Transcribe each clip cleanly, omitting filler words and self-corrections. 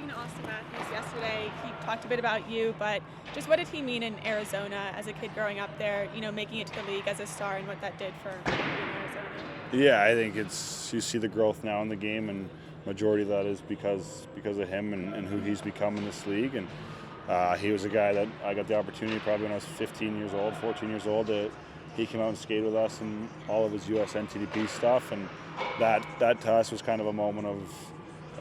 talking to Austin Matthews yesterday, he talked a bit about you, but just what did he mean in Arizona as a kid growing up there, making it to the league as a star and what that did for you in Arizona? Yeah, I think you see the growth now in the game, and majority of that is because of him and who he's become in this league. And he was a guy that I got the opportunity probably when I was 15 years old, 14 years old. He came out and skated with us and all of his US NTDP stuff, and that to us was kind of a moment of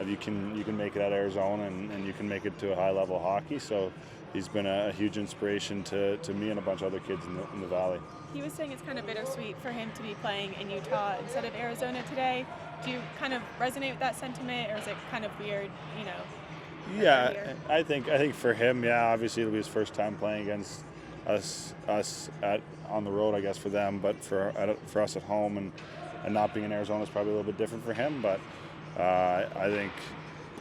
you can make it at Arizona and you can make it to a high level of hockey. So he's been a huge inspiration to me and a bunch of other kids in the Valley. He was saying it's kind of bittersweet for him to be playing in Utah instead of Arizona today. Do you kind of resonate with that sentiment, or is it kind of weird, Yeah, I think for him, obviously it'll be his first time playing against us on the road, I guess, for them, but for us at home and not being in Arizona is probably a little bit different for him. But I think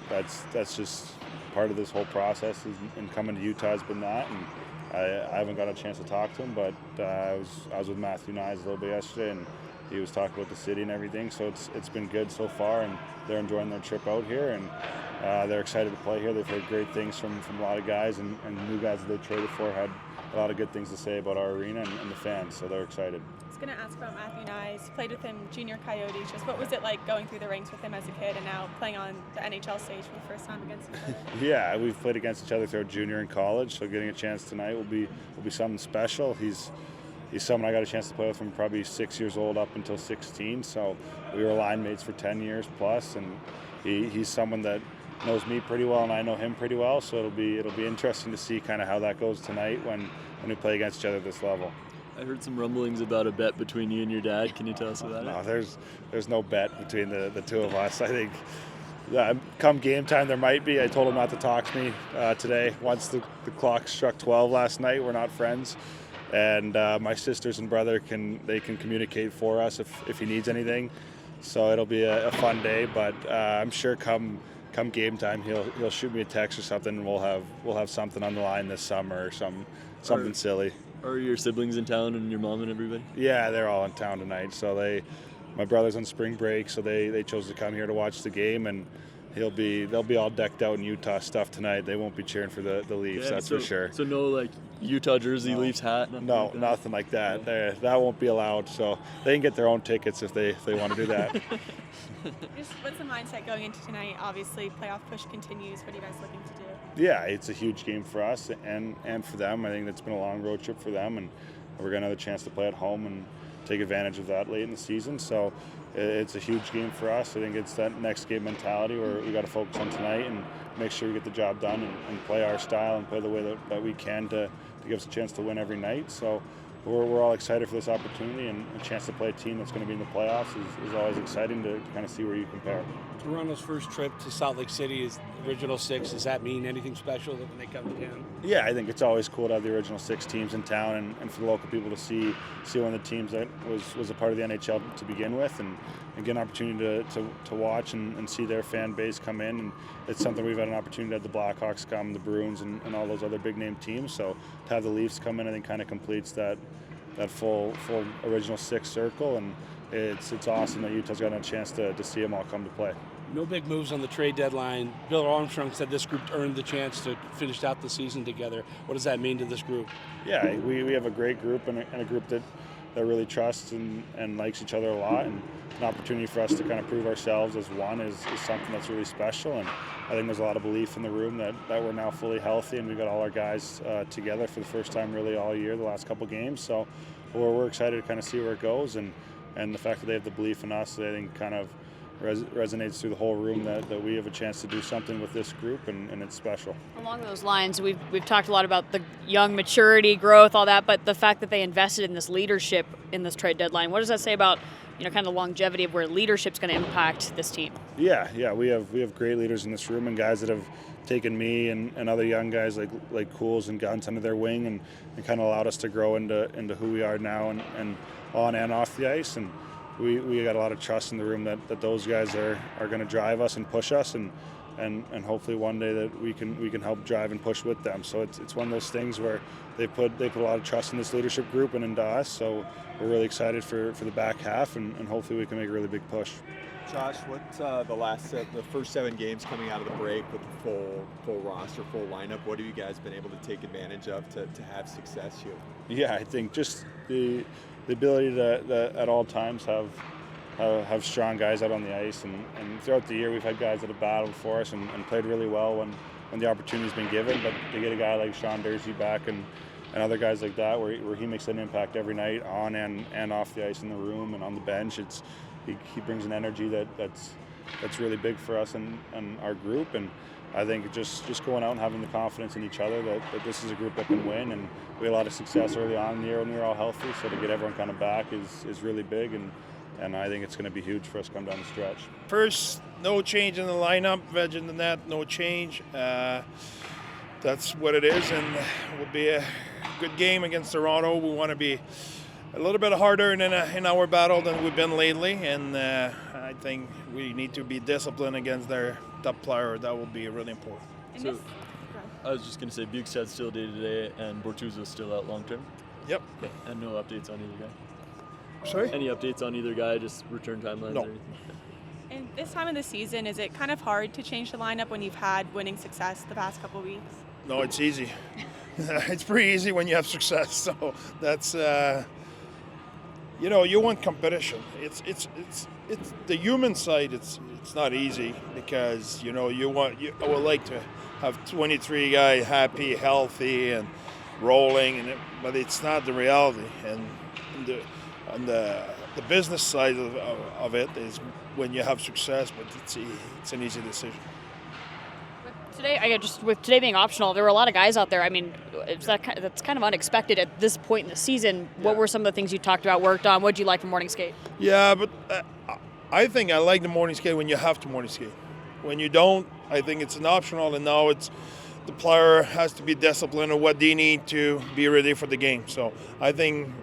that's just part of this whole process, and coming to Utah has been that. And I haven't got a chance to talk to him, but I was with Matthew Nyes a little bit yesterday, and he was talking about the city and everything. So it's been good so far, and they're enjoying their trip out here, and they're excited to play here. They've heard great things from a lot of guys, and new guys that they traded for had a lot of good things to say about our arena and the fans, so they're excited. I was going to ask about Matthew Nyes. Played with him junior Coyotes. Just what was it like going through the ranks with him as a kid and now playing on the NHL stage for the first time against each other? Yeah, we've played against each other throughout junior and college, so getting a chance tonight will be something special. He's someone I got a chance to play with from probably 6 years old up until 16, so we were line mates for 10 years plus, and he's someone that knows me pretty well and I know him pretty well, so it'll be interesting to see kind of how that goes tonight when we play against each other at this level. I heard some rumblings about a bet between you and your dad. Can you tell us about it? No, there's no bet between the two of us. I think come game time there might be. I told him not to talk to me today. Once the clock struck 12 last night, we're not friends. And my sisters and brother can communicate for us if he needs anything. So it'll be a fun day, but I'm sure come game time he'll shoot me a text or something, and we'll have something on the line this summer or something silly. Are your siblings in town and your mom and everybody? Yeah, they're all in town tonight. So my brother's on spring break, so they chose to come here to watch the game, and they'll be all decked out in Utah stuff tonight. They won't be cheering for the Leafs, that's for sure. So no Utah jersey, no, Leafs hat? Nothing like that. That won't be allowed. So they can get their own tickets if they want to do that. Just what's the mindset going into tonight? Obviously, playoff push continues. What are you guys looking to do? Yeah, it's a huge game for us and for them. I think it's been a long road trip for them, and we're going to have a chance to play at home and take advantage of that late in the season. So it's a huge game for us. I think it's that next game mentality where we got to focus on tonight and make sure we get the job done and play our style and play the way that we can to give us a chance to win every night. So we're all excited for this opportunity, and a chance to play a team that's going to be in the playoffs is always exciting to kind of see where you compare. Toronto's first trip to Salt Lake City is the original six. Does that mean anything special when they come to town? Yeah, I think it's always cool to have the original six teams in town, and for the local people to see one of the teams that was a part of the NHL to begin with, and get an opportunity to watch and see their fan base come in. And it's something we've had an opportunity to have the Blackhawks come, the Bruins, and all those other big name teams. So to have the Leafs come in, I think kind of completes that full original six circle, and it's awesome that Utah's gotten a chance to see them all come to play. No big moves on the trade deadline. Bill Armstrong said this group earned the chance to finish out the season together. What does that mean to this group? Yeah, we have a great group and a group that really trusts and likes each other a lot, and an opportunity for us to kind of prove ourselves as one is something that's really special. And I think there's a lot of belief in the room that we're now fully healthy, and we've got all our guys together for the first time really all year, the last couple games. So we're excited to kind of see where it goes, and the fact that they have the belief in us, I think kind of resonates through the whole room that we have a chance to do something with this group, and it's special. Along those lines, we've talked a lot about the young maturity, growth, all that, but the fact that they invested in this leadership in this trade deadline, what does that say about kind of the longevity of where leadership's going to impact this team? Yeah, we have great leaders in this room, and guys that have taken me and other young guys like Cools and Guns under their wing, and kind of allowed us to grow into who we are now and on and off the ice. And we got a lot of trust in the room that those guys are going to drive us and push us, and hopefully one day that we can help drive and push with them. So it's one of those things where they put a lot of trust in this leadership group and into us. So we're really excited for the back half, and hopefully we can make a really big push. Josh, what's the first 7 games coming out of the break with the full roster, full lineup? What have you guys been able to take advantage of to have success here? Yeah, I think just the ability to at all times have strong guys out on the ice, and throughout the year we've had guys that have battled for us and played really well when the opportunity's been given. But to get a guy like Sean Durzi back and other guys like that, where he makes an impact every night on and off the ice, in the room and on the bench, he brings an energy that's really big for us and our group. And I think just going out and having the confidence in each other that this is a group that can win, and we had a lot of success early on in the year when we were all healthy. So to get everyone kind of back is really big, and I think it's going to be huge for us to come down the stretch. First, no change in the lineup. Veg in the net, no change. That's what it is, and it will be a good game against Toronto. We want to be a little bit harder in our battle than we've been lately, and I think we need to be disciplined against their top player. That will be really important. So, I was just going to say, Bukestad's still day-to-day, and Bortuzzo's still out long-term? Yep. Okay. And no updates on either guy? Sorry? Any updates on either guy, just return timelines No. or anything? And this time of the season, is it kind of hard to change the lineup when you've had winning success the past couple weeks? No, it's easy. It's pretty easy when you have success. So that's you want competition. It's the human side. It's not easy because I would like to have 23 guys happy, healthy, and rolling, but it's not the reality. And the business side of it is when you have success, but it's an easy decision. Today, with today being optional, there were a lot of guys out there. I mean, that's kind of unexpected at this point in the season. What were some of the things you talked about, worked on? What did you like from morning skate? Yeah, but I think I like the morning skate when you have to morning skate. When you don't, I think it's an optional, and now it's the player has to be disciplined on what they need to be ready for the game. So I think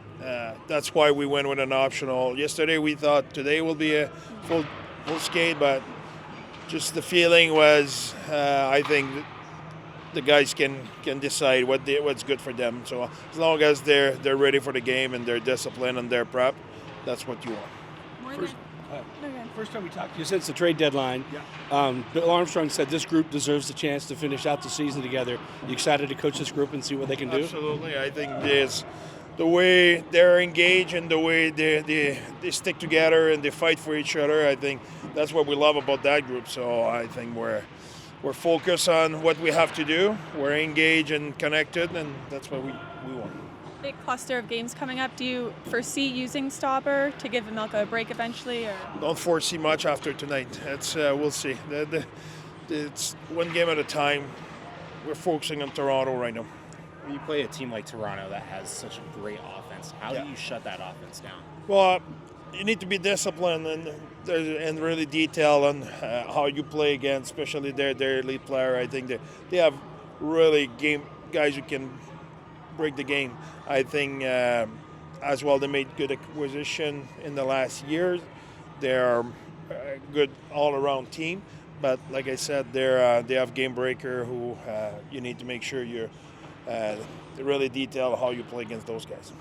that's why we went with an optional. Yesterday we thought today will be a full skate, but just the feeling was I think the guys can decide what's good for them. So as long as they're ready for the game and they're disciplined and they're prep, that's what you want. First time we talked to you since the trade deadline, Bill Armstrong said this group deserves the chance to finish out the season together. You excited to coach this group and see what they can do? Absolutely. I think the way they're engaged and the way they stick together and they fight for each other, I think that's what we love about that group. So I think we're focused on what we have to do. We're engaged and connected, and that's what we want. Big cluster of games coming up. Do you foresee using Stauber to give Milka a break eventually? Or? Don't foresee much after tonight. We'll see. It's one game at a time. We're focusing on Toronto right now. When you play a team like Toronto that has such a great offense, how do you shut that offense down? Well, you need to be disciplined and really detailed on how you play against, especially their elite player. I think they have really guys who can break the game. I think as well they made good acquisition in the last year. They're a good all-around team, but like I said, they have game breaker who you need to make sure you're really detail how you play against those guys.